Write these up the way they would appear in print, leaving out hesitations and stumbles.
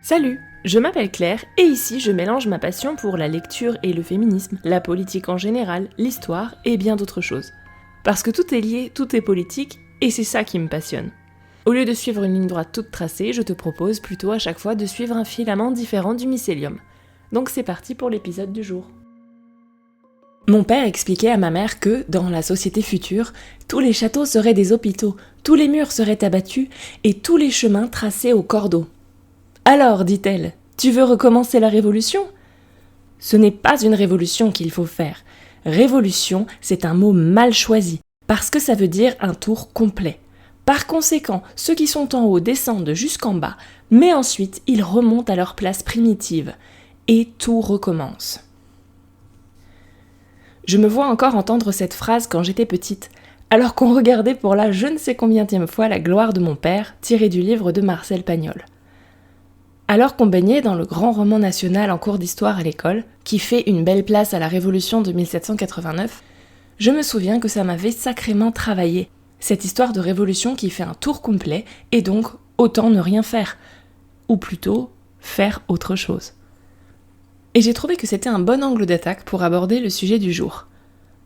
Salut, je m'appelle Claire et ici je mélange ma passion pour la lecture et le féminisme, la politique en général, l'histoire et bien d'autres choses. Parce que tout est lié, tout est politique et c'est ça qui me passionne. Au lieu de suivre une ligne droite toute tracée, je te propose plutôt à chaque fois de suivre un filament différent du mycélium. Donc c'est parti pour l'épisode du jour. Mon père expliquait à ma mère que, dans la société future, tous les châteaux seraient des hôpitaux, tous les murs seraient abattus et tous les chemins tracés au cordeau. Alors, dit-elle, tu veux recommencer la révolution ? Ce n'est pas une révolution qu'il faut faire. Révolution, c'est un mot mal choisi, parce que ça veut dire un tour complet. Par conséquent, ceux qui sont en haut descendent jusqu'en bas, mais ensuite ils remontent à leur place primitive, et tout recommence. Je me vois encore entendre cette phrase quand j'étais petite, alors qu'on regardait pour la je ne sais combienième fois La gloire de mon père, tirée du livre de Marcel Pagnol. Alors qu'on baignait dans le grand roman national en cours d'histoire à l'école, qui fait une belle place à la Révolution de 1789, je me souviens que ça m'avait sacrément travaillé, cette histoire de révolution qui fait un tour complet, et donc autant ne rien faire, ou plutôt faire autre chose. Et j'ai trouvé que c'était un bon angle d'attaque pour aborder le sujet du jour.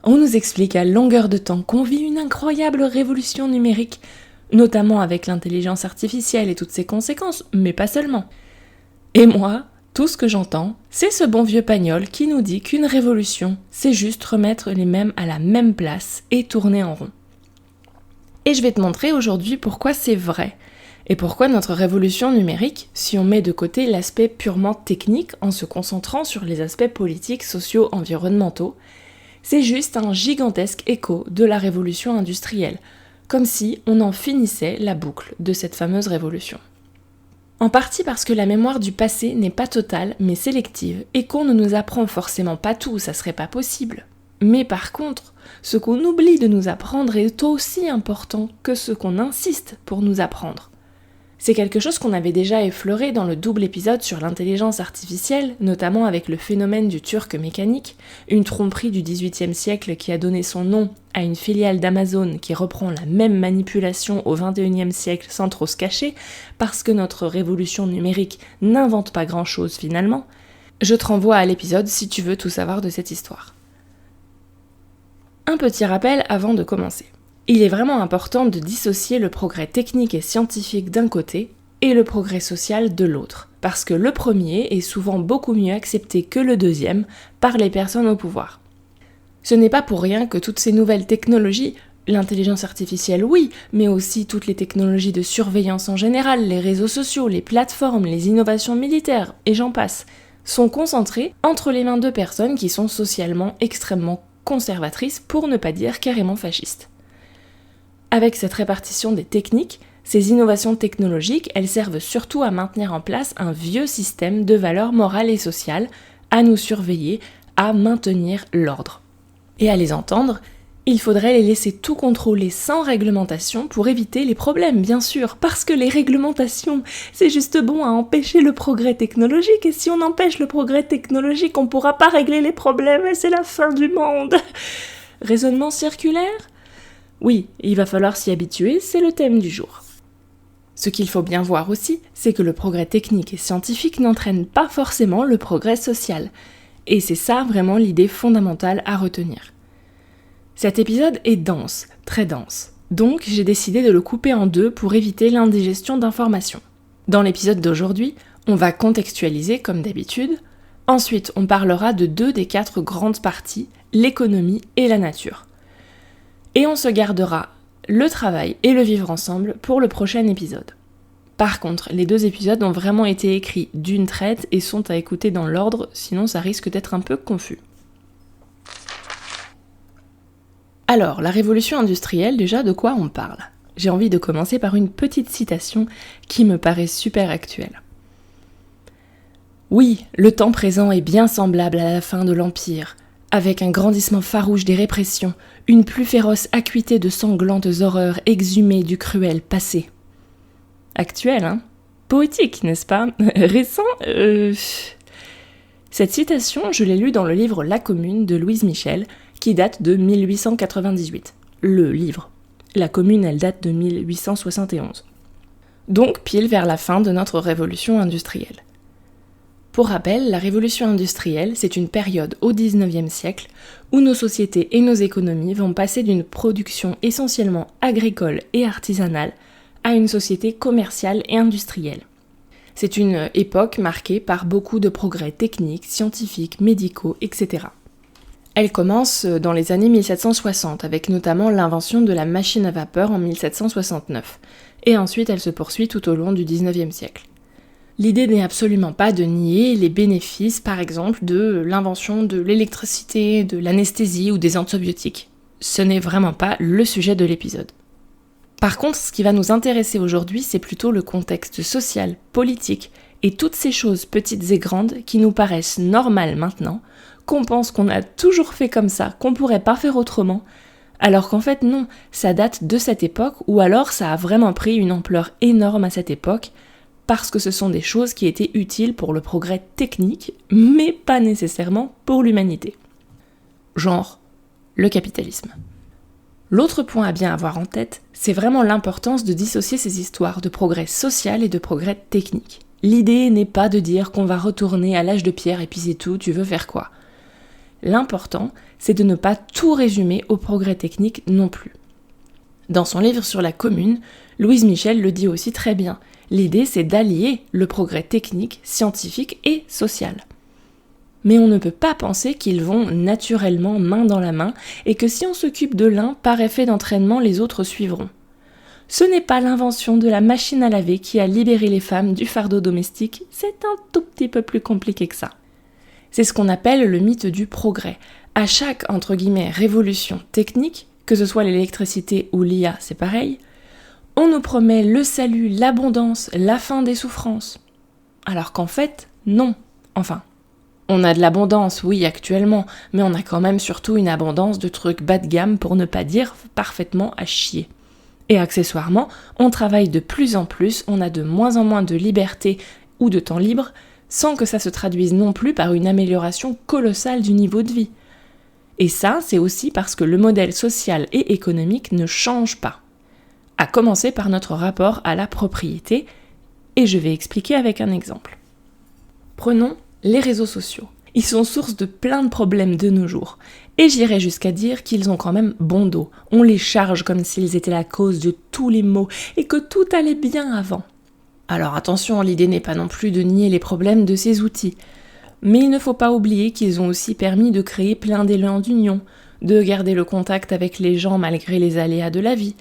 On nous explique à longueur de temps qu'on vit une incroyable révolution numérique, notamment avec l'intelligence artificielle et toutes ses conséquences, mais pas seulement. Et moi, tout ce que j'entends, c'est ce bon vieux Pagnol qui nous dit qu'une révolution, c'est juste remettre les mêmes à la même place et tourner en rond. Et je vais te montrer aujourd'hui pourquoi c'est vrai, et pourquoi notre révolution numérique, si on met de côté l'aspect purement technique en se concentrant sur les aspects politiques, sociaux, environnementaux, c'est juste un gigantesque écho de la révolution industrielle, comme si on en finissait la boucle de cette fameuse révolution. En partie parce que la mémoire du passé n'est pas totale mais sélective et qu'on ne nous apprend forcément pas tout, ça serait pas possible. Mais par contre, ce qu'on oublie de nous apprendre est aussi important que ce qu'on insiste pour nous apprendre. C'est quelque chose qu'on avait déjà effleuré dans le double épisode sur l'intelligence artificielle, notamment avec le phénomène du turc mécanique, une tromperie du XVIIIe siècle qui a donné son nom à une filiale d'Amazon qui reprend la même manipulation au XXIe siècle sans trop se cacher, parce que notre révolution numérique n'invente pas grand-chose finalement. Je te renvoie à l'épisode si tu veux tout savoir de cette histoire. Un petit rappel avant de commencer. Il est vraiment important de dissocier le progrès technique et scientifique d'un côté et le progrès social de l'autre, parce que le premier est souvent beaucoup mieux accepté que le deuxième par les personnes au pouvoir. Ce n'est pas pour rien que toutes ces nouvelles technologies, l'intelligence artificielle oui, mais aussi toutes les technologies de surveillance en général, les réseaux sociaux, les plateformes, les innovations militaires, et j'en passe, sont concentrées entre les mains de personnes qui sont socialement extrêmement conservatrices, pour ne pas dire carrément fascistes. Avec cette répartition des techniques, ces innovations technologiques, elles servent surtout à maintenir en place un vieux système de valeurs morales et sociales, à nous surveiller, à maintenir l'ordre. Et à les entendre, il faudrait les laisser tout contrôler sans réglementation pour éviter les problèmes, bien sûr, parce que les réglementations, c'est juste bon à empêcher le progrès technologique, et si on empêche le progrès technologique, on ne pourra pas régler les problèmes, et c'est la fin du monde. Raisonnement circulaire ? Oui, il va falloir s'y habituer, c'est le thème du jour. Ce qu'il faut bien voir aussi, c'est que le progrès technique et scientifique n'entraîne pas forcément le progrès social. Et c'est ça vraiment l'idée fondamentale à retenir. Cet épisode est dense, très dense. Donc j'ai décidé de le couper en deux pour éviter l'indigestion d'informations. Dans l'épisode d'aujourd'hui, on va contextualiser comme d'habitude. Ensuite, on parlera de 2 des 4 grandes parties, l'économie et la nature. Et on se gardera le travail et le vivre ensemble pour le prochain épisode. Par contre, les 2 épisodes ont vraiment été écrits d'une traite et sont à écouter dans l'ordre, sinon ça risque d'être un peu confus. Alors, la révolution industrielle, déjà, de quoi on parle ? J'ai envie de commencer par une petite citation qui me paraît super actuelle. Oui, le temps présent est bien semblable à la fin de l'Empire, avec un grandissement farouche des répressions, une plus féroce acuité de sanglantes horreurs exhumées du cruel passé. Actuel, hein ? Poétique, n'est-ce pas ? Récent Cette citation, je l'ai lue dans le livre La Commune de Louise Michel, qui date de 1898. Le livre. La Commune, elle date de 1871. Donc pile vers la fin de notre révolution industrielle. Pour rappel, la révolution industrielle, c'est une période au XIXe siècle où nos sociétés et nos économies vont passer d'une production essentiellement agricole et artisanale à une société commerciale et industrielle. C'est une époque marquée par beaucoup de progrès techniques, scientifiques, médicaux, etc. Elle commence dans les années 1760, avec notamment l'invention de la machine à vapeur en 1769, et ensuite elle se poursuit tout au long du XIXe siècle. L'idée n'est absolument pas de nier les bénéfices, par exemple, de l'invention de l'électricité, de l'anesthésie ou des antibiotiques. Ce n'est vraiment pas le sujet de l'épisode. Par contre, ce qui va nous intéresser aujourd'hui, c'est plutôt le contexte social, politique, et toutes ces choses petites et grandes qui nous paraissent normales maintenant, qu'on pense qu'on a toujours fait comme ça, qu'on pourrait pas faire autrement, alors qu'en fait non, ça date de cette époque, ou alors ça a vraiment pris une ampleur énorme à cette époque, parce que ce sont des choses qui étaient utiles pour le progrès technique, mais pas nécessairement pour l'humanité. Genre, le capitalisme. L'autre point à bien avoir en tête, c'est vraiment l'importance de dissocier ces histoires de progrès social et de progrès technique. L'idée n'est pas de dire qu'on va retourner à l'âge de pierre et puis c'est tout, tu veux faire quoi ? L'important, c'est de ne pas tout résumer au progrès technique non plus. Dans son livre sur la Commune, Louise Michel le dit aussi très bien. L'idée, c'est d'allier le progrès technique, scientifique et social. Mais on ne peut pas penser qu'ils vont naturellement main dans la main et que si on s'occupe de l'un, par effet d'entraînement, les autres suivront. Ce n'est pas l'invention de la machine à laver qui a libéré les femmes du fardeau domestique, c'est un tout petit peu plus compliqué que ça. C'est ce qu'on appelle le mythe du progrès. À chaque, entre guillemets, révolution technique, que ce soit l'électricité ou l'IA, c'est pareil, on nous promet le salut, l'abondance, la fin des souffrances. Alors qu'en fait, non. Enfin, on a de l'abondance, oui, actuellement, mais on a quand même surtout une abondance de trucs bas de gamme pour ne pas dire parfaitement à chier. Et accessoirement, on travaille de plus en plus, on a de moins en moins de liberté ou de temps libre, sans que ça se traduise non plus par une amélioration colossale du niveau de vie. Et ça, c'est aussi parce que le modèle social et économique ne change pas. À commencer par notre rapport à la propriété, et je vais expliquer avec un exemple. Prenons les réseaux sociaux. Ils sont source de plein de problèmes de nos jours, et j'irais jusqu'à dire qu'ils ont quand même bon dos. On les charge comme s'ils étaient la cause de tous les maux, et que tout allait bien avant. Alors attention, l'idée n'est pas non plus de nier les problèmes de ces outils, mais il ne faut pas oublier qu'ils ont aussi permis de créer plein d'élan d'union, de garder le contact avec les gens malgré les aléas de la vie.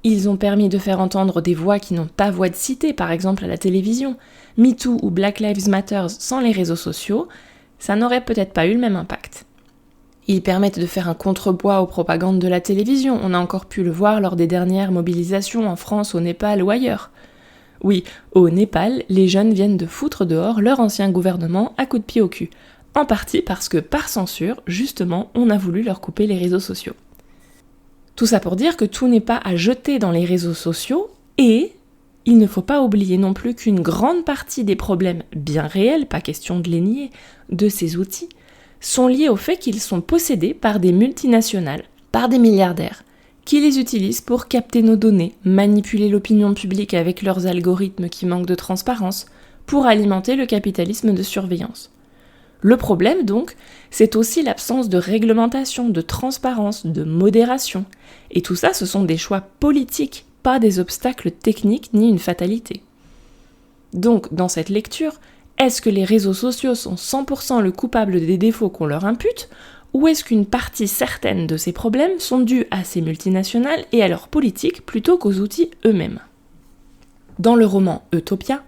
Ils ont permis de faire entendre des voix qui n'ont pas voix de cité, par exemple à la télévision. MeToo ou Black Lives Matter sans les réseaux sociaux, ça n'aurait peut-être pas eu le même impact. Ils permettent de faire un contrepoids aux propagandes de la télévision, on a encore pu le voir lors des dernières mobilisations en France, au Népal ou ailleurs. Oui, au Népal, les jeunes viennent de foutre dehors leur ancien gouvernement à coups de pied au cul. En partie parce que, par censure, justement, on a voulu leur couper les réseaux sociaux. Tout ça pour dire que tout n'est pas à jeter dans les réseaux sociaux et il ne faut pas oublier non plus qu'une grande partie des problèmes bien réels, pas question de les nier, de ces outils, sont liés au fait qu'ils sont possédés par des multinationales, par des milliardaires, qui les utilisent pour capter nos données, manipuler l'opinion publique avec leurs algorithmes qui manquent de transparence, pour alimenter le capitalisme de surveillance. Le problème, donc, c'est aussi l'absence de réglementation, de transparence, de modération. Et tout ça, ce sont des choix politiques, pas des obstacles techniques ni une fatalité. Donc, dans cette lecture, est-ce que les réseaux sociaux sont 100% le coupable des défauts qu'on leur impute, ou est-ce qu'une partie certaine de ces problèmes sont dus à ces multinationales et à leur politique plutôt qu'aux outils eux-mêmes ? Dans le roman Utopia,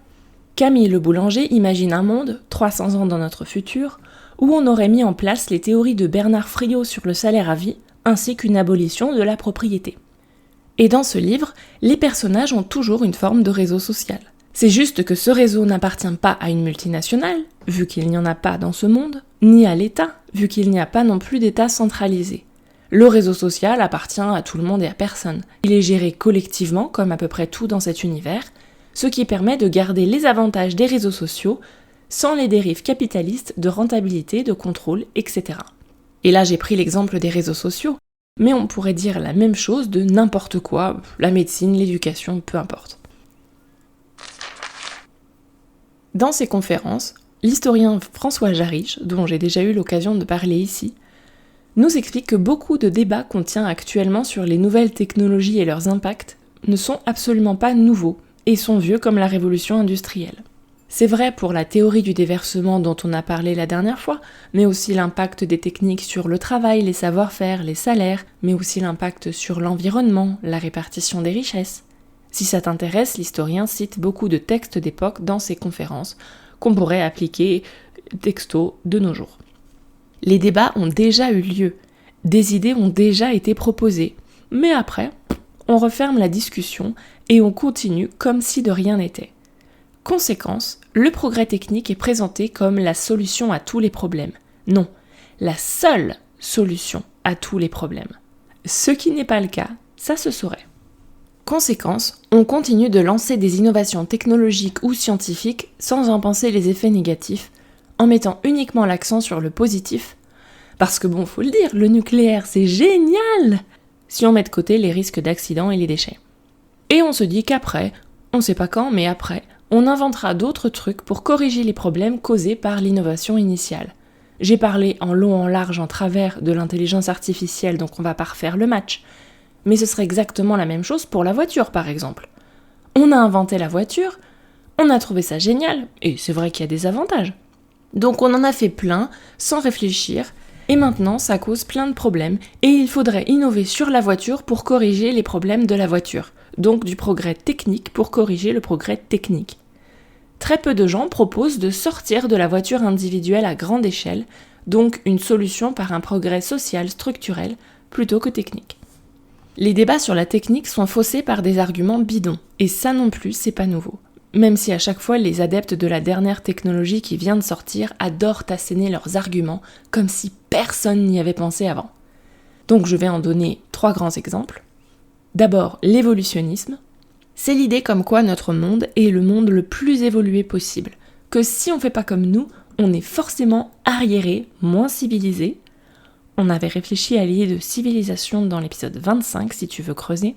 Camille Le Boulanger imagine un monde, 300 ans dans notre futur, où on aurait mis en place les théories de Bernard Friot sur le salaire à vie, ainsi qu'une abolition de la propriété. Et dans ce livre, les personnages ont toujours une forme de réseau social. C'est juste que ce réseau n'appartient pas à une multinationale, vu qu'il n'y en a pas dans ce monde, ni à l'État, vu qu'il n'y a pas non plus d'État centralisé. Le réseau social appartient à tout le monde et à personne. Il est géré collectivement, comme à peu près tout dans cet univers, ce qui permet de garder les avantages des réseaux sociaux sans les dérives capitalistes de rentabilité, de contrôle, etc. Et là j'ai pris l'exemple des réseaux sociaux, mais on pourrait dire la même chose de n'importe quoi, la médecine, l'éducation, peu importe. Dans ces conférences, L'historien François Jarich, dont j'ai déjà eu l'occasion de parler ici, nous explique que beaucoup de débats qu'on tient actuellement sur les nouvelles technologies et leurs impacts ne sont absolument pas nouveaux et sont vieux comme la révolution industrielle. C'est vrai pour la théorie du déversement dont on a parlé la dernière fois, mais aussi l'impact des techniques sur le travail, les savoir-faire, les salaires, mais aussi l'impact sur l'environnement, la répartition des richesses. Si ça t'intéresse, l'historien cite beaucoup de textes d'époque dans ses conférences qu'on pourrait appliquer texto de nos jours. Les débats ont déjà eu lieu, des idées ont déjà été proposées, mais après, on referme la discussion et on continue comme si de rien n'était. Conséquence, le progrès technique est présenté comme la solution à tous les problèmes. Non, la seule solution à tous les problèmes. Ce qui n'est pas le cas, ça se saurait. Conséquence, on continue de lancer des innovations technologiques ou scientifiques sans en penser les effets négatifs, en mettant uniquement l'accent sur le positif. Parce que bon, faut le dire, le nucléaire c'est génial si on met de côté les risques d'accidents et les déchets. Et on se dit qu'après, on sait pas quand, mais après, on inventera d'autres trucs pour corriger les problèmes causés par l'innovation initiale. J'ai parlé en long, en large, en travers de l'intelligence artificielle, donc on va pas refaire le match. Mais ce serait exactement la même chose pour la voiture, par exemple. On a inventé la voiture, on a trouvé ça génial, et c'est vrai qu'il y a des avantages. Donc on en a fait plein, sans réfléchir, et maintenant ça cause plein de problèmes, et il faudrait innover sur la voiture pour corriger les problèmes de la voiture. Donc du progrès technique pour corriger le progrès technique. Très peu de gens proposent de sortir de la voiture individuelle à grande échelle, donc une solution par un progrès social structurel plutôt que technique. Les débats sur la technique sont faussés par des arguments bidons, et ça non plus c'est pas nouveau. Même si à chaque fois les adeptes de la dernière technologie qui vient de sortir adorent asséner leurs arguments comme si personne n'y avait pensé avant. Donc je vais en donner 3 grands exemples. D'abord, l'évolutionnisme. C'est l'idée comme quoi notre monde est le monde le plus évolué possible, que si on fait pas comme nous, on est forcément arriéré, moins civilisé. On avait réfléchi à l'idée de civilisation dans l'épisode 25 si tu veux creuser.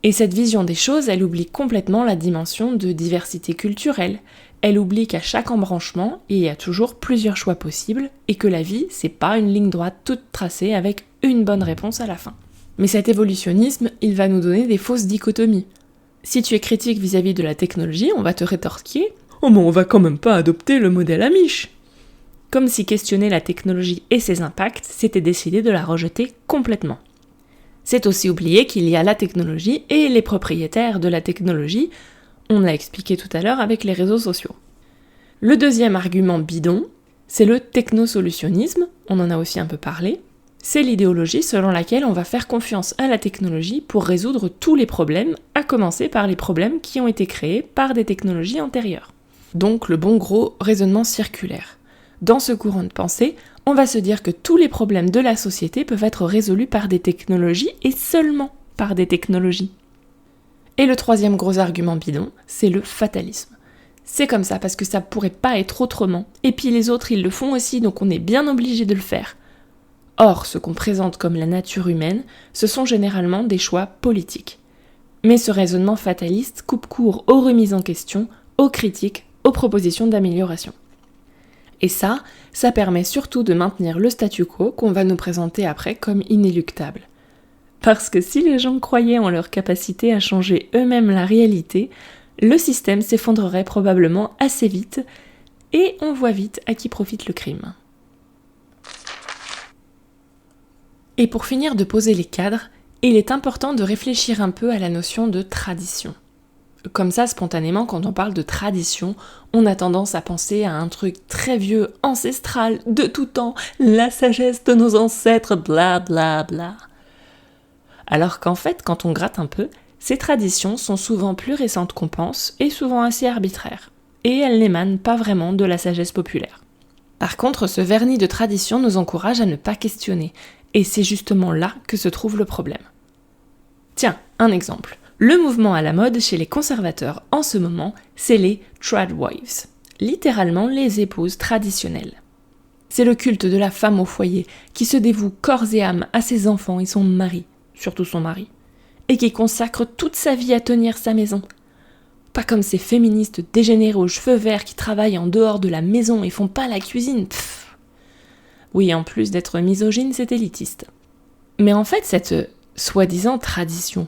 Et cette vision des choses, elle oublie complètement la dimension de diversité culturelle. Elle oublie qu'à chaque embranchement, il y a toujours plusieurs choix possibles et que la vie, c'est pas une ligne droite toute tracée avec une bonne réponse à la fin. Mais cet évolutionnisme, il va nous donner des fausses dichotomies. Si tu es critique vis-à-vis de la technologie, on va te rétorquer « Oh mais on va quand même pas adopter le modèle Amish !» Comme si questionner la technologie et ses impacts, c'était décider de la rejeter complètement. C'est aussi oublier qu'il y a la technologie et les propriétaires de la technologie, on l'a expliqué tout à l'heure avec les réseaux sociaux. Le deuxième argument bidon, c'est le technosolutionnisme, on en a aussi un peu parlé. C'est l'idéologie selon laquelle on va faire confiance à la technologie pour résoudre tous les problèmes, à commencer par les problèmes qui ont été créés par des technologies antérieures. Donc le bon gros raisonnement circulaire. Dans ce courant de pensée, on va se dire que tous les problèmes de la société peuvent être résolus par des technologies et seulement par des technologies. Et le troisième gros argument bidon, c'est le fatalisme. C'est comme ça parce que ça pourrait pas être autrement, et puis les autres ils le font aussi donc on est bien obligé de le faire. Or, ce qu'on présente comme la nature humaine, ce sont généralement des choix politiques. Mais ce raisonnement fataliste coupe court aux remises en question, aux critiques, aux propositions d'amélioration. Et ça permet surtout de maintenir le statu quo qu'on va nous présenter après comme inéluctable. Parce que si les gens croyaient en leur capacité à changer eux-mêmes la réalité, le système s'effondrerait probablement assez vite, et on voit vite à qui profite le crime. Et pour finir de poser les cadres, il est important de réfléchir un peu à la notion de tradition. Comme ça, spontanément, quand on parle de tradition, on a tendance à penser à un truc très vieux, ancestral, de tout temps, la sagesse de nos ancêtres, bla bla bla. Alors qu'en fait, quand on gratte un peu, ces traditions sont souvent plus récentes qu'on pense et souvent assez arbitraires. Et elles n'émanent pas vraiment de la sagesse populaire. Par contre, ce vernis de tradition nous encourage à ne pas questionner, et c'est justement là que se trouve le problème. Tiens, un exemple. Le mouvement à la mode chez les conservateurs en ce moment, c'est les tradwives, littéralement les épouses traditionnelles. C'est le culte de la femme au foyer qui se dévoue corps et âme à ses enfants et son mari, surtout son mari, et qui consacre toute sa vie à tenir sa maison. Pas comme ces féministes dégénérés aux cheveux verts qui travaillent en dehors de la maison et font pas la cuisine. Pfff. Oui, en plus d'être misogyne, c'est élitiste. Mais en fait, cette soi-disant tradition,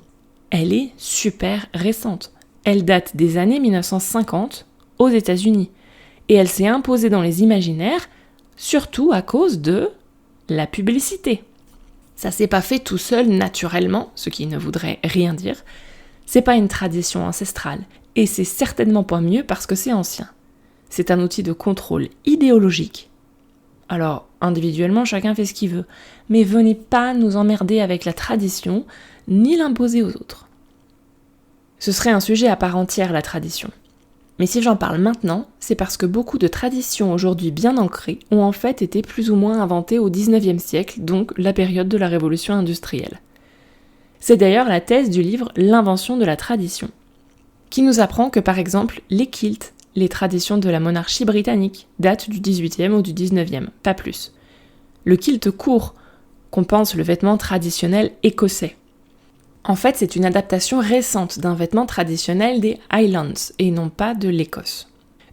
elle est super récente. Elle date des années 1950 aux États-Unis. Et elle s'est imposée dans les imaginaires, surtout à cause de la publicité. Ça s'est pas fait tout seul naturellement, ce qui ne voudrait rien dire. C'est pas une tradition ancestrale. Et c'est certainement pas mieux parce que c'est ancien. C'est un outil de contrôle idéologique. Alors, individuellement, chacun fait ce qu'il veut. Mais venez pas nous emmerder avec la tradition, ni l'imposer aux autres. Ce serait un sujet à part entière, la tradition. Mais si j'en parle maintenant, c'est parce que beaucoup de traditions aujourd'hui bien ancrées ont en fait été plus ou moins inventées au XIXe siècle, donc la période de la révolution industrielle. C'est d'ailleurs la thèse du livre « L'invention de la tradition », qui nous apprend que par exemple les kilts, les traditions de la monarchie britannique, datent du XVIIIe ou du XIXe, pas plus. Le kilt court compense le vêtement traditionnel écossais. En fait, c'est une adaptation récente d'un vêtement traditionnel des Highlands, et non pas de l'Écosse.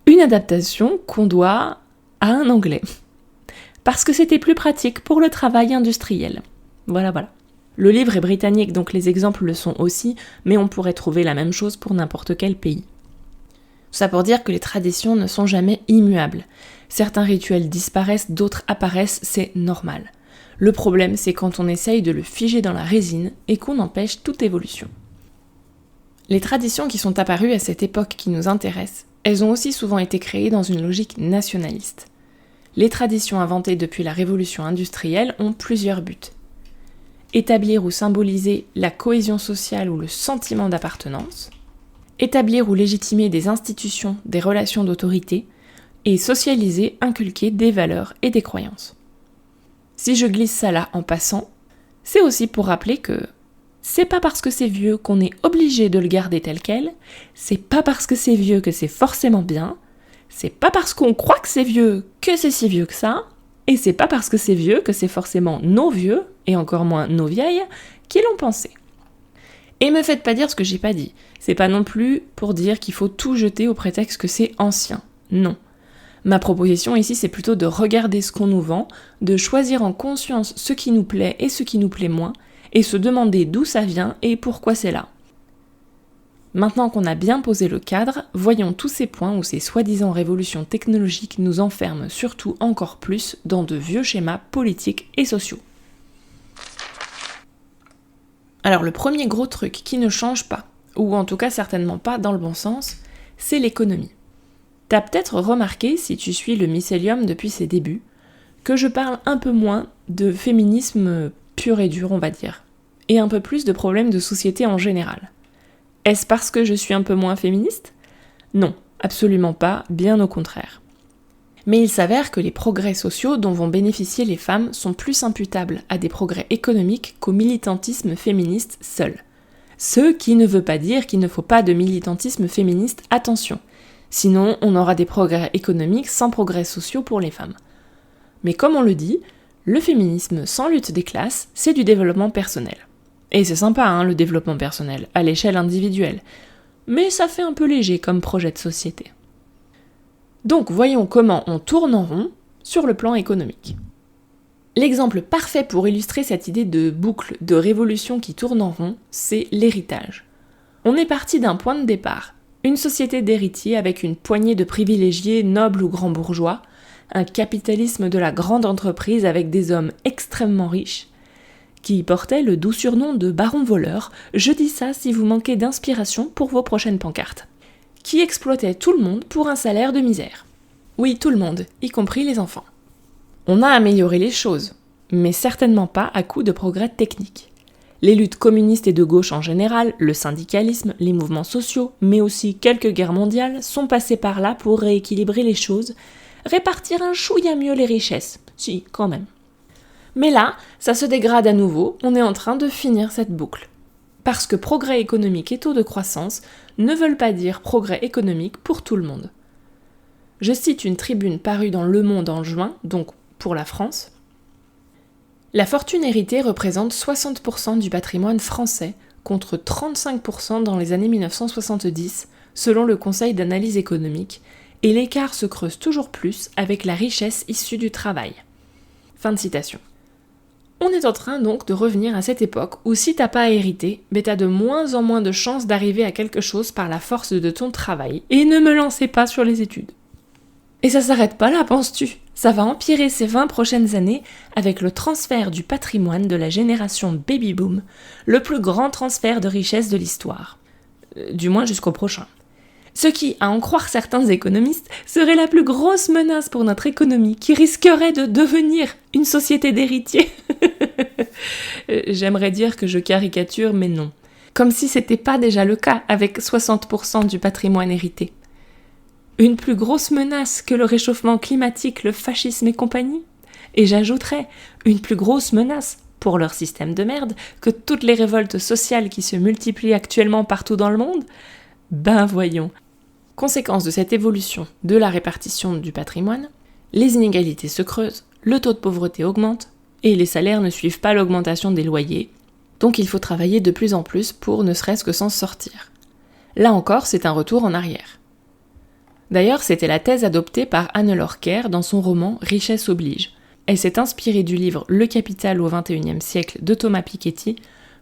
Une adaptation qu'on doit à un Anglais. Parce que c'était plus pratique pour le travail industriel. Voilà. Le livre est britannique, donc les exemples le sont aussi, mais on pourrait trouver la même chose pour n'importe quel pays. Ça pour dire que les traditions ne sont jamais immuables. Certains rituels disparaissent, d'autres apparaissent, c'est normal. Le problème, c'est quand on essaye de le figer dans la résine et qu'on empêche toute évolution. Les traditions qui sont apparues à cette époque qui nous intéresse, elles ont aussi souvent été créées dans une logique nationaliste. Les traditions inventées depuis la révolution industrielle ont plusieurs buts. Établir ou symboliser la cohésion sociale ou le sentiment d'appartenance, établir ou légitimer des institutions, des relations d'autorité, et socialiser, inculquer des valeurs et des croyances. Si je glisse ça là en passant, c'est aussi pour rappeler que c'est pas parce que c'est vieux qu'on est obligé de le garder tel quel, c'est pas parce que c'est vieux que c'est forcément bien, c'est pas parce qu'on croit que c'est vieux que c'est si vieux que ça, et c'est pas parce que c'est vieux que c'est forcément nos vieux, et encore moins nos vieilles, qui l'ont pensé. Et me faites pas dire ce que j'ai pas dit, c'est pas non plus pour dire qu'il faut tout jeter au prétexte que c'est ancien, non. Ma proposition ici, c'est plutôt de regarder ce qu'on nous vend, de choisir en conscience ce qui nous plaît et ce qui nous plaît moins, et se demander d'où ça vient et pourquoi c'est là. Maintenant qu'on a bien posé le cadre, voyons tous ces points où ces soi-disant révolutions technologiques nous enferment surtout encore plus dans de vieux schémas politiques et sociaux. Alors le premier gros truc qui ne change pas, ou en tout cas certainement pas dans le bon sens, c'est l'économie. T'as peut-être remarqué, si tu suis le mycélium depuis ses débuts, que je parle un peu moins de féminisme pur et dur, on va dire, et un peu plus de problèmes de société en général. Est-ce parce que je suis un peu moins féministe ? Non, absolument pas, bien au contraire. Mais il s'avère que les progrès sociaux dont vont bénéficier les femmes sont plus imputables à des progrès économiques qu'au militantisme féministe seul. Ce qui ne veut pas dire qu'il ne faut pas de militantisme féministe, attention. Sinon, on aura des progrès économiques sans progrès sociaux pour les femmes. Mais comme on le dit, le féminisme sans lutte des classes, c'est du développement personnel. Et c'est sympa, le développement personnel, à l'échelle individuelle. Mais ça fait un peu léger comme projet de société. Donc voyons comment on tourne en rond sur le plan économique. L'exemple parfait pour illustrer cette idée de boucle, de révolution qui tourne en rond, c'est l'héritage. On est parti d'un point de départ. Une société d'héritiers avec une poignée de privilégiés nobles ou grands bourgeois, un capitalisme de la grande entreprise avec des hommes extrêmement riches, qui portaient le doux surnom de barons voleurs, je dis ça si vous manquez d'inspiration pour vos prochaines pancartes, qui exploitaient tout le monde pour un salaire de misère. Oui, tout le monde, y compris les enfants. On a amélioré les choses, mais certainement pas à coup de progrès techniques. Les luttes communistes et de gauche en général, le syndicalisme, les mouvements sociaux, mais aussi quelques guerres mondiales sont passés par là pour rééquilibrer les choses, répartir un chouïa mieux les richesses, si, quand même. Mais là, ça se dégrade à nouveau, on est en train de finir cette boucle. Parce que progrès économique et taux de croissance ne veulent pas dire progrès économique pour tout le monde. Je cite une tribune parue dans Le Monde en juin, donc pour la France. La fortune héritée représente 60% du patrimoine français, contre 35% dans les années 1970, selon le Conseil d'analyse économique, et l'écart se creuse toujours plus avec la richesse issue du travail. Fin de citation. On est en train donc de revenir à cette époque où si t'as pas hérité, t'as de moins en moins de chances d'arriver à quelque chose par la force de ton travail, et ne me lancez pas sur les études. Et ça s'arrête pas là, penses-tu ? Ça va empirer ces 20 prochaines années avec le transfert du patrimoine de la génération baby-boom, le plus grand transfert de richesse de l'histoire. Du moins jusqu'au prochain. Ce qui, à en croire certains économistes, serait la plus grosse menace pour notre économie, qui risquerait de devenir une société d'héritiers. J'aimerais dire que je caricature, mais non. Comme si c'était pas déjà le cas avec 60% du patrimoine hérité. Une plus grosse menace que le réchauffement climatique, le fascisme et compagnie. Et j'ajouterais, une plus grosse menace, pour leur système de merde, que toutes les révoltes sociales qui se multiplient actuellement partout dans le monde. Ben voyons. Conséquence de cette évolution de la répartition du patrimoine, les inégalités se creusent, le taux de pauvreté augmente, et les salaires ne suivent pas l'augmentation des loyers, donc il faut travailler de plus en plus pour ne serait-ce que s'en sortir. Là encore, c'est un retour en arrière. D'ailleurs, c'était la thèse adoptée par Hannelore Kerr dans son roman Richesse oblige. Elle s'est inspirée du livre Le Capital au XXIe siècle de Thomas Piketty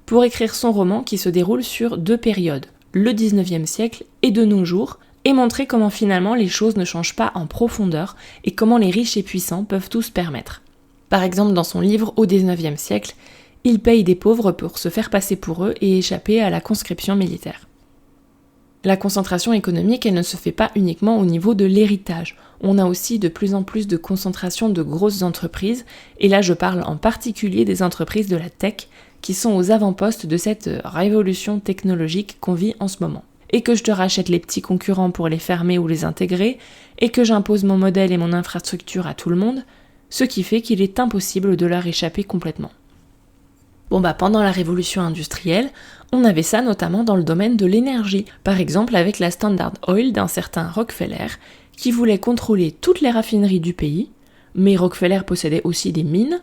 pour écrire son roman qui se déroule sur 2 périodes, le XIXe siècle et de nos jours, et montrer comment finalement les choses ne changent pas en profondeur et comment les riches et puissants peuvent tout se permettre. Par exemple, dans son livre Au XIXe siècle, il paye des pauvres pour se faire passer pour eux et échapper à la conscription militaire. La concentration économique, elle ne se fait pas uniquement au niveau de l'héritage. On a aussi de plus en plus de concentration de grosses entreprises, et là je parle en particulier des entreprises de la tech, qui sont aux avant-postes de cette révolution technologique qu'on vit en ce moment. Et que je te rachète les petits concurrents pour les fermer ou les intégrer, et que j'impose mon modèle et mon infrastructure à tout le monde, ce qui fait qu'il est impossible de leur échapper complètement. Pendant la révolution industrielle, on avait ça notamment dans le domaine de l'énergie, par exemple avec la Standard Oil d'un certain Rockefeller, qui voulait contrôler toutes les raffineries du pays, mais Rockefeller possédait aussi des mines,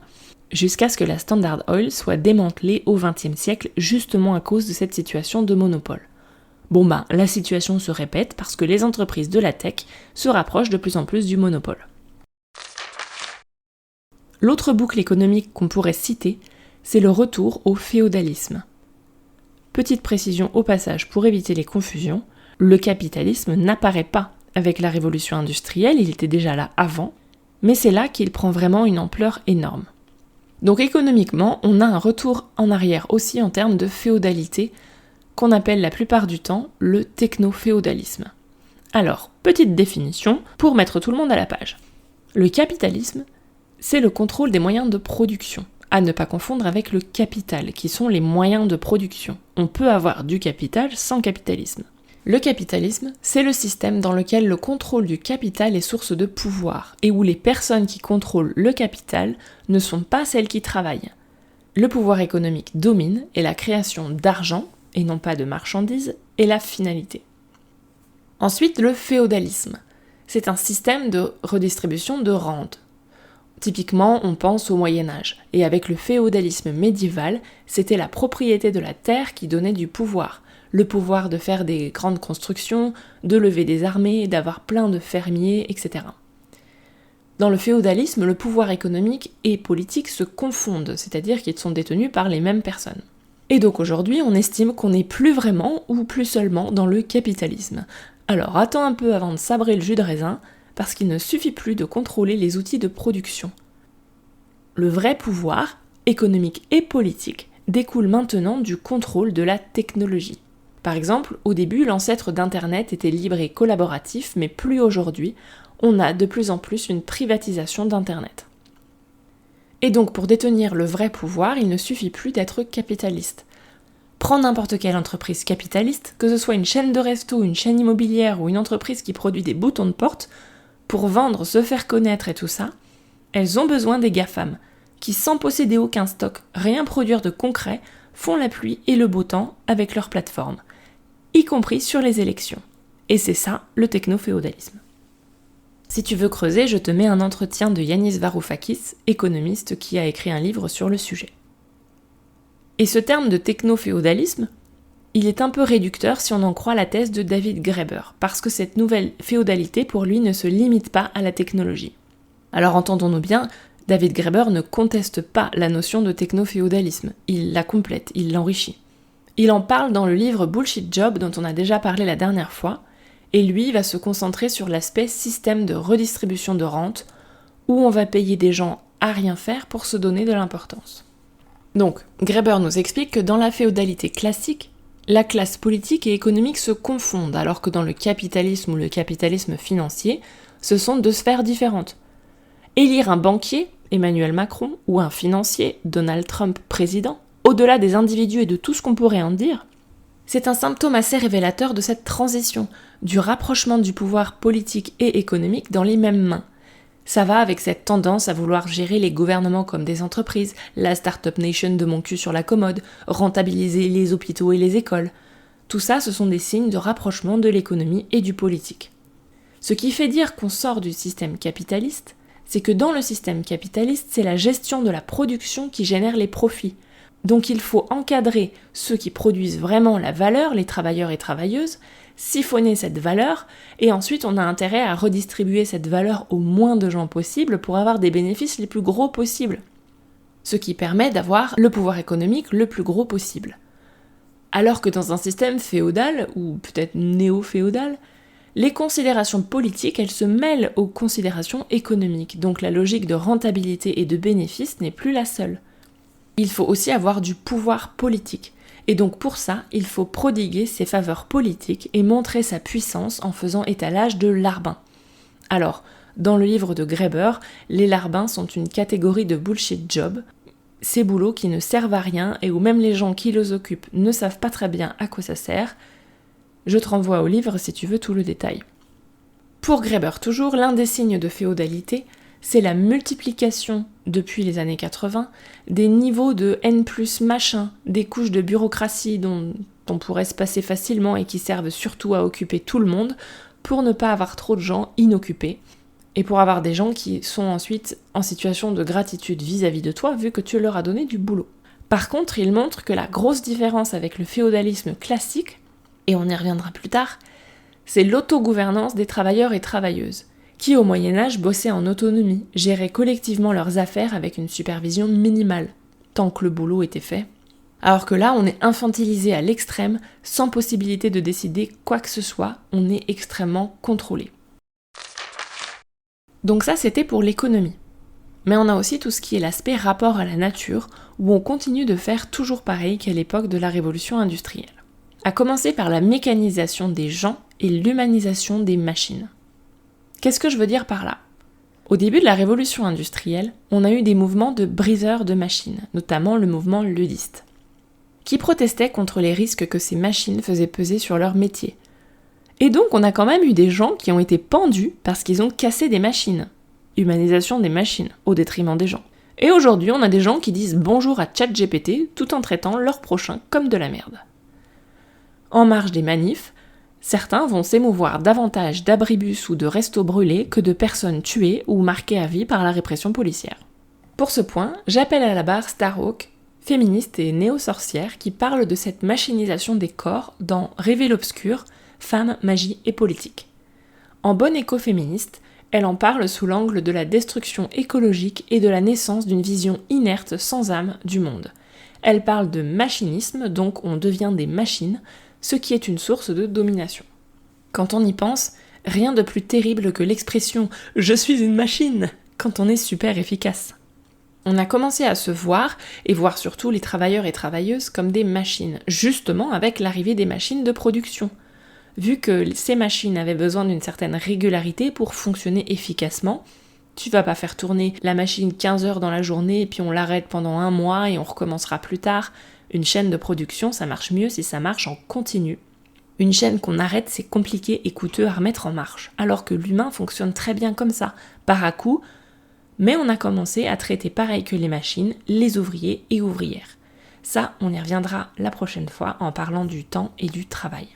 jusqu'à ce que la Standard Oil soit démantelée au XXe siècle, justement à cause de cette situation de monopole. La situation se répète parce que les entreprises de la tech se rapprochent de plus en plus du monopole. L'autre boucle économique qu'on pourrait citer, c'est le retour au féodalisme. Petite précision au passage pour éviter les confusions, le capitalisme n'apparaît pas avec la révolution industrielle, il était déjà là avant, mais c'est là qu'il prend vraiment une ampleur énorme. Donc économiquement, on a un retour en arrière aussi en termes de féodalité, qu'on appelle la plupart du temps le techno-féodalisme. Alors, petite définition pour mettre tout le monde à la page. Le capitalisme, c'est le contrôle des moyens de production, à ne pas confondre avec le capital, qui sont les moyens de production. On peut avoir du capital sans capitalisme. Le capitalisme, c'est le système dans lequel le contrôle du capital est source de pouvoir, et où les personnes qui contrôlent le capital ne sont pas celles qui travaillent. Le pouvoir économique domine, et la création d'argent, et non pas de marchandises, est la finalité. Ensuite, le féodalisme. C'est un système de redistribution de rente. Typiquement, on pense au Moyen-Âge, et avec le féodalisme médiéval, c'était la propriété de la terre qui donnait du pouvoir. Le pouvoir de faire des grandes constructions, de lever des armées, d'avoir plein de fermiers, etc. Dans le féodalisme, le pouvoir économique et politique se confondent, c'est-à-dire qu'ils sont détenus par les mêmes personnes. Et donc aujourd'hui, on estime qu'on n'est plus vraiment ou plus seulement dans le capitalisme. Alors attends un peu avant de sabrer le jus de raisin, parce qu'il ne suffit plus de contrôler les outils de production. Le vrai pouvoir, économique et politique, découle maintenant du contrôle de la technologie. Par exemple, au début, l'ancêtre d'Internet était libre et collaboratif, mais plus aujourd'hui, on a de plus en plus une privatisation d'Internet. Et donc, pour détenir le vrai pouvoir, il ne suffit plus d'être capitaliste. Prends n'importe quelle entreprise capitaliste, que ce soit une chaîne de resto, une chaîne immobilière ou une entreprise qui produit des boutons de porte, pour vendre, se faire connaître et tout ça, elles ont besoin des GAFAM, qui sans posséder aucun stock, rien produire de concret, font la pluie et le beau temps avec leur plateforme, y compris sur les élections. Et c'est ça, le techno-féodalisme. Si tu veux creuser, je te mets un entretien de Yanis Varoufakis, économiste qui a écrit un livre sur le sujet. Et ce terme de techno-féodalisme, il est un peu réducteur si on en croit la thèse de David Graeber, parce que cette nouvelle féodalité pour lui ne se limite pas à la technologie. Alors entendons-nous bien, David Graeber ne conteste pas la notion de techno-féodalisme, il la complète, il l'enrichit. Il en parle dans le livre Bullshit Job dont on a déjà parlé la dernière fois, et lui va se concentrer sur l'aspect système de redistribution de rente, où on va payer des gens à rien faire pour se donner de l'importance. Donc, Graeber nous explique que dans la féodalité classique, la classe politique et économique se confondent, alors que dans le capitalisme ou le capitalisme financier, ce sont deux sphères différentes. Élire un banquier, Emmanuel Macron, ou un financier, Donald Trump président, au-delà des individus et de tout ce qu'on pourrait en dire, c'est un symptôme assez révélateur de cette transition, du rapprochement du pouvoir politique et économique dans les mêmes mains. Ça va avec cette tendance à vouloir gérer les gouvernements comme des entreprises, la Startup Nation de mon cul sur la commode, rentabiliser les hôpitaux et les écoles. Tout ça, ce sont des signes de rapprochement de l'économie et du politique. Ce qui fait dire qu'on sort du système capitaliste, c'est que dans le système capitaliste, c'est la gestion de la production qui génère les profits. Donc il faut encadrer ceux qui produisent vraiment la valeur, les travailleurs et travailleuses, siphonner cette valeur, et ensuite on a intérêt à redistribuer cette valeur au moins de gens possible pour avoir des bénéfices les plus gros possibles. Ce qui permet d'avoir le pouvoir économique le plus gros possible. Alors que dans un système féodal, ou peut-être néo-féodal, les considérations politiques, elles se mêlent aux considérations économiques, donc la logique de rentabilité et de bénéfice n'est plus la seule. Il faut aussi avoir du pouvoir politique. Et donc pour ça, il faut prodiguer ses faveurs politiques et montrer sa puissance en faisant étalage de larbins. Alors, dans le livre de Graeber, les larbins sont une catégorie de bullshit job, ces boulots qui ne servent à rien et où même les gens qui les occupent ne savent pas très bien à quoi ça sert. Je te renvoie au livre si tu veux tout le détail. Pour Graeber toujours, l'un des signes de féodalité, c'est la multiplication, depuis les années 80, des niveaux de N plus machin, des couches de bureaucratie dont on pourrait se passer facilement et qui servent surtout à occuper tout le monde, pour ne pas avoir trop de gens inoccupés, et pour avoir des gens qui sont ensuite en situation de gratitude vis-à-vis de toi, vu que tu leur as donné du boulot. Par contre, il montre que la grosse différence avec le féodalisme classique, et on y reviendra plus tard, c'est l'autogouvernance des travailleurs et travailleuses, qui au Moyen-Âge bossaient en autonomie, géraient collectivement leurs affaires avec une supervision minimale, tant que le boulot était fait. Alors que là, on est infantilisé à l'extrême, sans possibilité de décider quoi que ce soit, on est extrêmement contrôlé. Donc ça, c'était pour l'économie. Mais on a aussi tout ce qui est l'aspect rapport à la nature, où on continue de faire toujours pareil qu'à l'époque de la révolution industrielle. À commencer par la mécanisation des gens et l'humanisation des machines. Qu'est-ce que je veux dire par là ? Au début de la révolution industrielle, on a eu des mouvements de briseurs de machines, notamment le mouvement ludiste, qui protestaient contre les risques que ces machines faisaient peser sur leur métier. Et donc on a quand même eu des gens qui ont été pendus parce qu'ils ont cassé des machines. Humanisation des machines, au détriment des gens. Et aujourd'hui, on a des gens qui disent bonjour à ChatGPT tout en traitant leur prochain comme de la merde. En marge des manifs, certains vont s'émouvoir davantage d'abribus ou de restos brûlés que de personnes tuées ou marquées à vie par la répression policière. Pour ce point, j'appelle à la barre Starhawk, féministe et néo-sorcière, qui parle de cette machinisation des corps dans Rêver l'obscur, Femmes, magie et politique. En bonne écoféministe, elle en parle sous l'angle de la destruction écologique et de la naissance d'une vision inerte sans âme du monde. Elle parle de machinisme, donc on devient des machines, ce qui est une source de domination. Quand on y pense, rien de plus terrible que l'expression « je suis une machine » quand on est super efficace. On a commencé à se voir, et voir surtout les travailleurs et travailleuses comme des machines, justement avec l'arrivée des machines de production. Vu que ces machines avaient besoin d'une certaine régularité pour fonctionner efficacement, tu vas pas faire tourner la machine 15 heures dans la journée et puis on l'arrête pendant 1 mois et on recommencera plus tard. Une chaîne de production, ça marche mieux si ça marche en continu. Une chaîne qu'on arrête, c'est compliqué et coûteux à remettre en marche, alors que l'humain fonctionne très bien comme ça, par à coup, mais on a commencé à traiter pareil que les machines, les ouvriers et ouvrières. Ça, on y reviendra la prochaine fois en parlant du temps et du travail.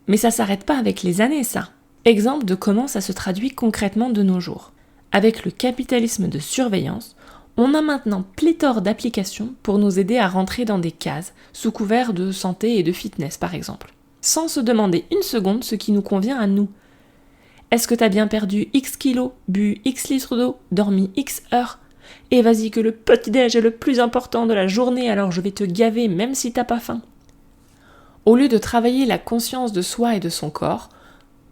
Mais ça s'arrête pas avec les années, ça. Exemple de comment ça se traduit concrètement de nos jours. Avec le capitalisme de surveillance, On a maintenant pléthore d'applications pour nous aider à rentrer dans des cases, sous couvert de santé et de fitness par exemple, sans se demander une seconde ce qui nous convient à nous. Est-ce que t'as bien perdu X kilos, bu X litres d'eau, dormi X heures ? Et vas-y que le petit-déj est le plus important de la journée, alors je vais te gaver même si t'as pas faim. Au lieu de travailler la conscience de soi et de son corps,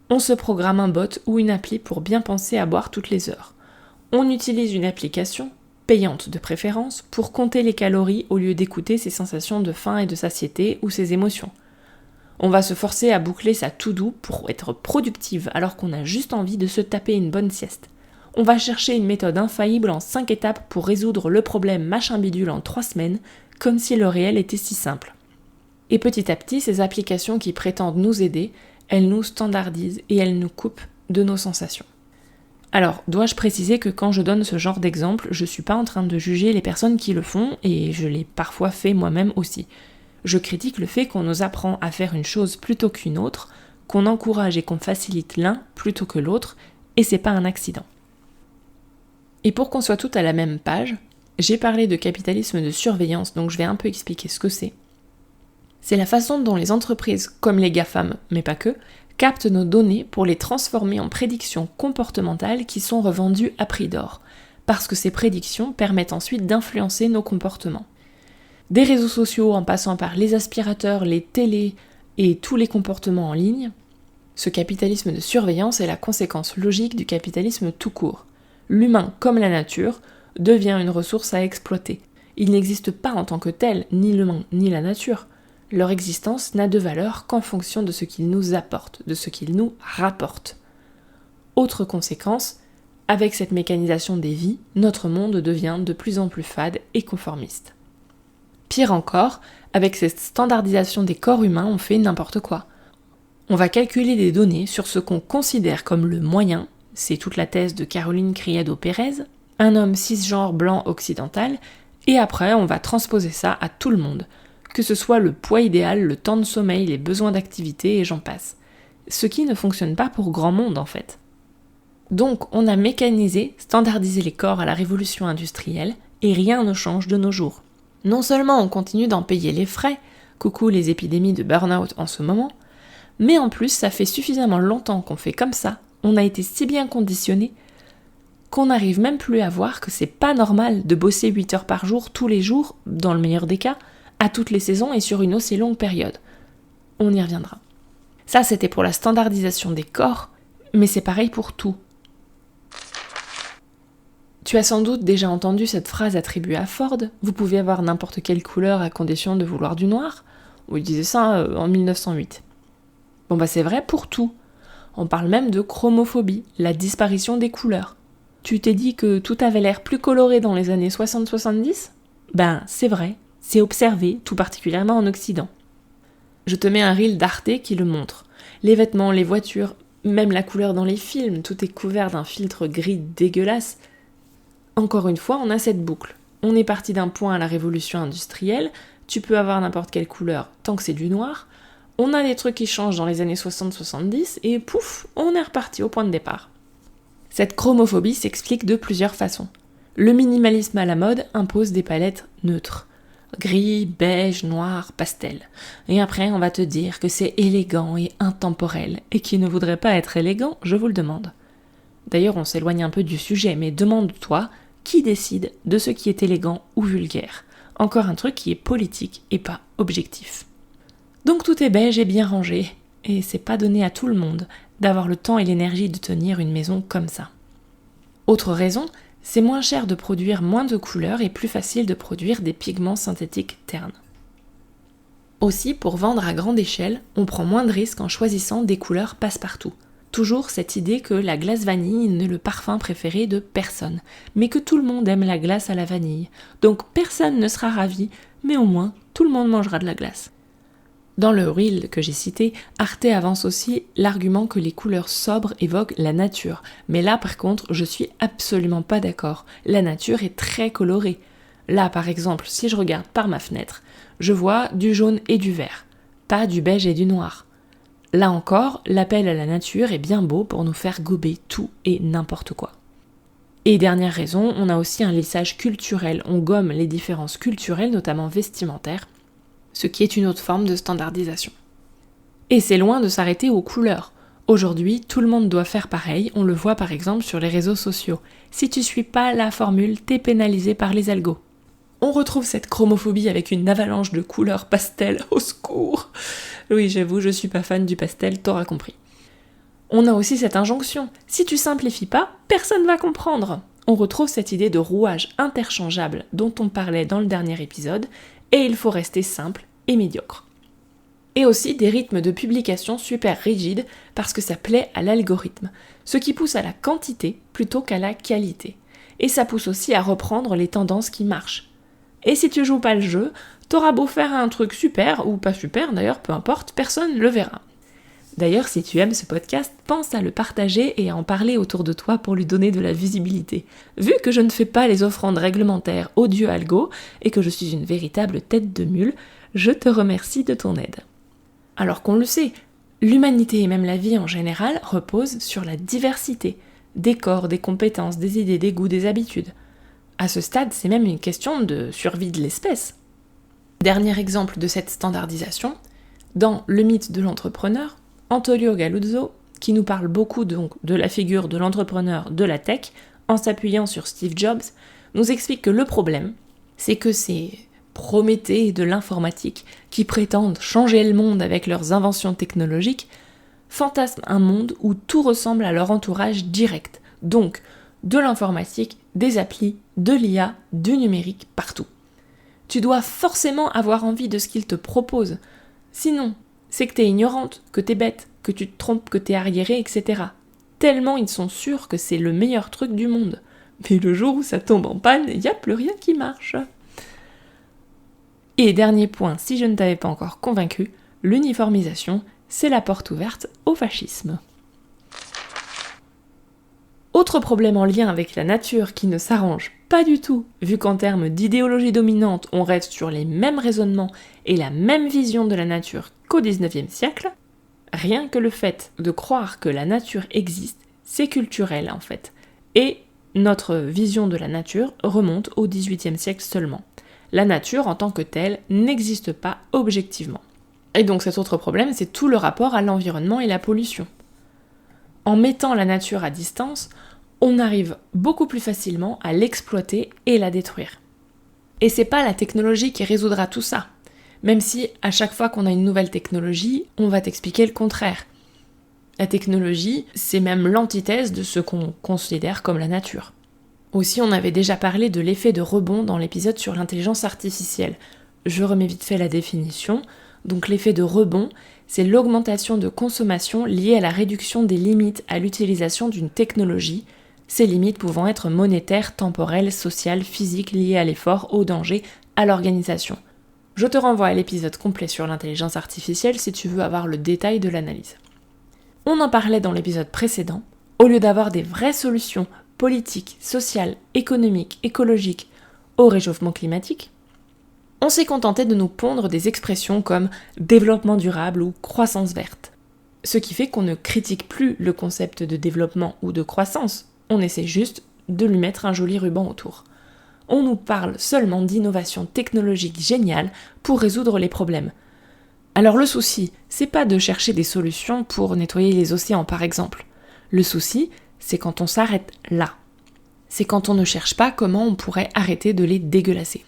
on se programme un bot ou une appli pour bien penser à boire toutes les heures. On utilise une application, payante de préférence, pour compter les calories au lieu d'écouter ses sensations de faim et de satiété ou ses émotions. On va se forcer à boucler sa to-do pour être productive alors qu'on a juste envie de se taper une bonne sieste. On va chercher une méthode infaillible en 5 étapes pour résoudre le problème machin bidule en 3 semaines, comme si le réel était si simple. Et petit à petit, ces applications qui prétendent nous aider, elles nous standardisent et elles nous coupent de nos sensations. Alors, dois-je préciser que quand je donne ce genre d'exemple, je suis pas en train de juger les personnes qui le font, et je l'ai parfois fait moi-même aussi. Je critique le fait qu'on nous apprend à faire une chose plutôt qu'une autre, qu'on encourage et qu'on facilite l'un plutôt que l'autre, et c'est pas un accident. Et pour qu'on soit tous à la même page, j'ai parlé de capitalisme de surveillance, donc je vais un peu expliquer ce que c'est. C'est la façon dont les entreprises, comme les GAFAM, mais pas que, captent nos données pour les transformer en prédictions comportementales qui sont revendues à prix d'or, parce que ces prédictions permettent ensuite d'influencer nos comportements. Des réseaux sociaux en passant par les aspirateurs, les télés et tous les comportements en ligne, ce capitalisme de surveillance est la conséquence logique du capitalisme tout court. L'humain, comme la nature, devient une ressource à exploiter. Il n'existe pas en tant que tel, ni l'humain ni la nature. Leur existence n'a de valeur qu'en fonction de ce qu'ils nous apportent, de ce qu'ils nous rapportent. Autre conséquence, avec cette mécanisation des vies, notre monde devient de plus en plus fade et conformiste. Pire encore, avec cette standardisation des corps humains, on fait n'importe quoi. On va calculer des données sur ce qu'on considère comme le moyen, c'est toute la thèse de Caroline Criado-Pérez, un homme cisgenre blanc occidental, et après on va transposer ça à tout le monde, que ce soit le poids idéal, le temps de sommeil, les besoins d'activité et j'en passe. Ce qui ne fonctionne pas pour grand monde en fait. Donc on a mécanisé, standardisé les corps à la révolution industrielle et rien ne change de nos jours. Non seulement on continue d'en payer les frais, coucou les épidémies de burn-out en ce moment, mais en plus ça fait suffisamment longtemps qu'on fait comme ça, on a été si bien conditionné qu'on n'arrive même plus à voir que c'est pas normal de bosser 8 heures par jour tous les jours, dans le meilleur des cas, à toutes les saisons et sur une aussi longue période. On y reviendra. Ça, c'était pour la standardisation des corps, mais c'est pareil pour tout. Tu as sans doute déjà entendu cette phrase attribuée à Ford, vous pouvez avoir n'importe quelle couleur à condition de vouloir du noir, ou il disait ça en 1908. Bon bah c'est vrai pour tout. On parle même de chromophobie, la disparition des couleurs. Tu t'es dit que tout avait l'air plus coloré dans les années 60-70 ? Ben c'est vrai. C'est observé, tout particulièrement en Occident. Je te mets un reel d'Arte qui le montre. Les vêtements, les voitures, même la couleur dans les films, tout est couvert d'un filtre gris dégueulasse. Encore une fois, on a cette boucle. On est parti d'un point à la révolution industrielle, tu peux avoir n'importe quelle couleur tant que c'est du noir. On a des trucs qui changent dans les années 60-70 et pouf, on est reparti au point de départ. Cette chromophobie s'explique de plusieurs façons. Le minimalisme à la mode impose des palettes neutres. Gris, beige, noir, pastel. Et après, on va te dire que c'est élégant et intemporel. Et qui ne voudrait pas être élégant, je vous le demande. D'ailleurs, on s'éloigne un peu du sujet, mais demande-toi, qui décide de ce qui est élégant ou vulgaire ? Encore un truc qui est politique et pas objectif. Donc tout est beige et bien rangé. Et c'est pas donné à tout le monde d'avoir le temps et l'énergie de tenir une maison comme ça. Autre raison, c'est moins cher de produire moins de couleurs et plus facile de produire des pigments synthétiques ternes. Aussi, pour vendre à grande échelle, on prend moins de risques en choisissant des couleurs passe-partout. Toujours cette idée que la glace vanille n'est le parfum préféré de personne, mais que tout le monde aime la glace à la vanille. Donc personne ne sera ravi, mais au moins tout le monde mangera de la glace. Dans le reel que j'ai cité, Arte avance aussi l'argument que les couleurs sobres évoquent la nature. Mais là, par contre, je suis absolument pas d'accord. La nature est très colorée. Là, par exemple, si je regarde par ma fenêtre, je vois du jaune et du vert, pas du beige et du noir. Là encore, l'appel à la nature est bien beau pour nous faire gober tout et n'importe quoi. Et dernière raison, on a aussi un lissage culturel, on gomme les différences culturelles, notamment vestimentaires, ce qui est une autre forme de standardisation. Et c'est loin de s'arrêter aux couleurs. Aujourd'hui, tout le monde doit faire pareil, on le voit par exemple sur les réseaux sociaux. Si tu suis pas la formule, t'es pénalisé par les algos. On retrouve cette chromophobie avec une avalanche de couleurs pastel, au secours. Oui, j'avoue, je suis pas fan du pastel, t'auras compris. On a aussi cette injonction, si tu simplifies pas, personne va comprendre. On retrouve cette idée de rouage interchangeable dont on parlait dans le dernier épisode, et il faut rester simple et médiocre. Et aussi des rythmes de publication super rigides parce que ça plaît à l'algorithme, ce qui pousse à la quantité plutôt qu'à la qualité. Et ça pousse aussi à reprendre les tendances qui marchent. Et si tu joues pas le jeu, t'auras beau faire un truc super, ou pas super d'ailleurs, peu importe, personne le verra. D'ailleurs, si tu aimes ce podcast, pense à le partager et à en parler autour de toi pour lui donner de la visibilité. Vu que je ne fais pas les offrandes réglementaires au dieu algo et que je suis une véritable tête de mule, je te remercie de ton aide. Alors qu'on le sait, l'humanité et même la vie en général reposent sur la diversité, des corps, des compétences, des idées, des goûts, des habitudes. À ce stade, c'est même une question de survie de l'espèce. Dernier exemple de cette standardisation, dans Le mythe de l'entrepreneur, Antonio Galuzzo, qui nous parle beaucoup donc de la figure de l'entrepreneur de la tech, en s'appuyant sur Steve Jobs, nous explique que le problème, c'est que ces Prométhée de l'informatique, qui prétendent changer le monde avec leurs inventions technologiques, fantasment un monde où tout ressemble à leur entourage direct, donc de l'informatique, des applis, de l'IA, du numérique, partout. Tu dois forcément avoir envie de ce qu'ils te proposent, sinon c'est que t'es ignorante, que t'es bête, que tu te trompes, que t'es arriérée, etc. Tellement ils sont sûrs que c'est le meilleur truc du monde. Mais le jour où ça tombe en panne, y a plus rien qui marche. Et dernier point, si je ne t'avais pas encore convaincu, l'uniformisation, c'est la porte ouverte au fascisme. Autre problème en lien avec la nature qui ne s'arrange pas du tout, vu qu'en termes d'idéologie dominante, on reste sur les mêmes raisonnements et la même vision de la nature qu'au XIXe siècle, rien que le fait de croire que la nature existe, c'est culturel en fait. Et notre vision de la nature remonte au XVIIIe siècle seulement. La nature en tant que telle n'existe pas objectivement. Et donc cet autre problème, c'est tout le rapport à l'environnement et la pollution. En mettant la nature à distance, on arrive beaucoup plus facilement à l'exploiter et la détruire. Et c'est pas la technologie qui résoudra tout ça, même si à chaque fois qu'on a une nouvelle technologie, on va t'expliquer le contraire. La technologie, c'est même l'antithèse de ce qu'on considère comme la nature. Aussi, on avait déjà parlé de l'effet de rebond dans l'épisode sur l'intelligence artificielle. Je remets vite fait la définition. Donc l'effet de rebond, c'est l'augmentation de consommation liée à la réduction des limites à l'utilisation d'une technologie, ces limites pouvant être monétaires, temporelles, sociales, physiques, liées à l'effort, au danger, à l'organisation. Je te renvoie à l'épisode complet sur l'intelligence artificielle si tu veux avoir le détail de l'analyse. On en parlait dans l'épisode précédent, au lieu d'avoir des vraies solutions politiques, sociales, économiques, écologiques au réchauffement climatique, on s'est contenté de nous pondre des expressions comme développement durable ou croissance verte. Ce qui fait qu'on ne critique plus le concept de développement ou de croissance, on essaie juste de lui mettre un joli ruban autour. On nous parle seulement d'innovation technologique géniale pour résoudre les problèmes. Alors le souci, c'est pas de chercher des solutions pour nettoyer les océans par exemple. Le souci, c'est quand on s'arrête là. C'est quand on ne cherche pas comment on pourrait arrêter de les dégueulasser.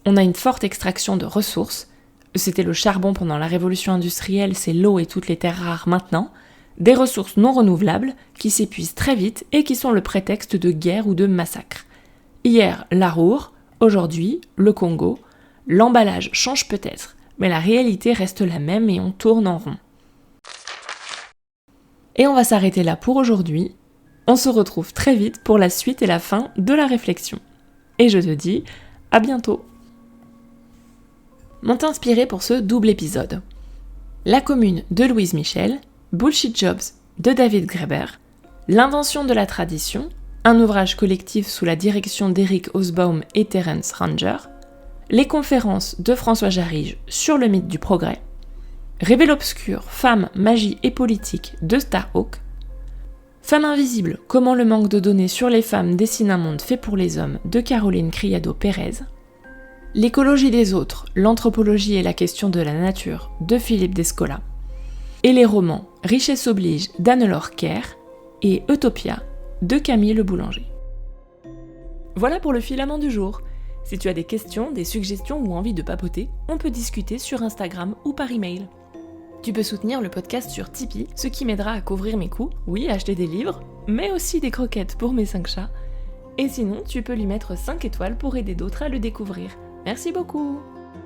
On a une forte extraction de ressources, c'était le charbon pendant la révolution industrielle, c'est l'eau et toutes les terres rares maintenant, des ressources non renouvelables qui s'épuisent très vite et qui sont le prétexte de guerre ou de massacre. Hier, l'Arour, aujourd'hui, le Congo, l'emballage change peut-être, mais la réalité reste la même et on tourne en rond. Et on va s'arrêter là pour aujourd'hui. On se retrouve très vite pour la suite et la fin de la réflexion. Et je te dis à bientôt. M'ont inspiré pour ce double épisode. La Commune de Louise Michel, Bullshit Jobs de David Graeber, L'invention de la tradition, un ouvrage collectif sous la direction d'Eric Hobsbawm et Terence Ranger, les conférences de François Jarige sur le mythe du progrès, Révèle obscur, femmes, magie et politique de Starhawk, Femme invisible, comment le manque de données sur les femmes dessine un monde fait pour les hommes de Caroline Criado-Pérez. L'écologie des autres, l'anthropologie et la question de la nature de Philippe Descola. Et les romans Richesse oblige d'Anne-Laure Kerr et Utopia de Camille Le Boulanger. Voilà pour le filament du jour. Si tu as des questions, des suggestions ou envie de papoter, on peut discuter sur Instagram ou par email. Tu peux soutenir le podcast sur Tipeee, ce qui m'aidera à couvrir mes coûts, oui, acheter des livres, mais aussi des croquettes pour mes 5 chats. Et sinon, tu peux lui mettre 5 étoiles pour aider d'autres à le découvrir. Merci beaucoup!